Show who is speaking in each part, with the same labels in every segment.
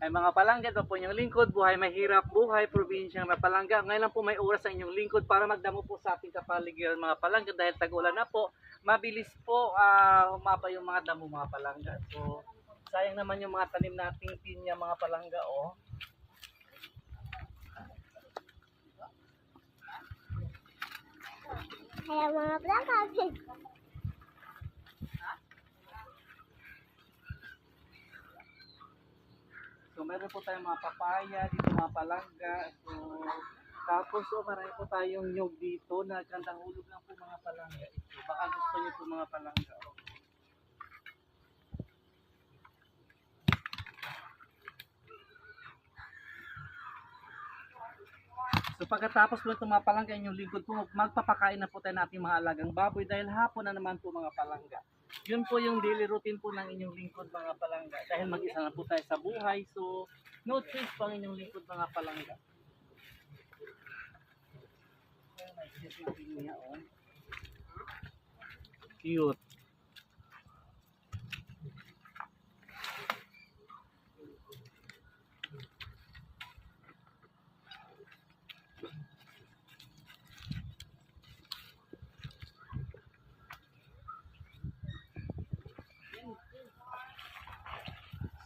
Speaker 1: Ay mga palangga, ito po inyong lingkod, buhay mahirap, buhay probinsyang Mapalangga. Ngayon lang po may oras sa inyong lingkod para magdamo po sa ating kapaligiran mga palangga dahil tag-ulan na po. Mabilis po humaba yung mga damo mga palangga. So sayang naman yung mga tanim nating pinya mga palangga oh.
Speaker 2: Kaya mga palangga.
Speaker 1: So meron po tayong mga papaya dito mga palangga. So tapos marami po tayong nyug dito na kandang hulog lang po mga palangga. Ito, baka gusto niyo po mga palangga. Oh. So pagkatapos po itong mga palangga inyong lingkod po, magpapakain na po tayo ng ating mga alagang baboy dahil hapon na naman po mga palangga. Yun po yung daily routine po ng inyong lingkod mga palangga dahil mag-isa na po tayo sa buhay. So no choice po ang inyong lingkod mga palangga. Cute.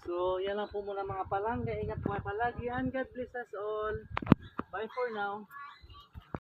Speaker 1: So, yan lang po muna mga palangga. Ingat po palagi and God bless us all. Bye for now.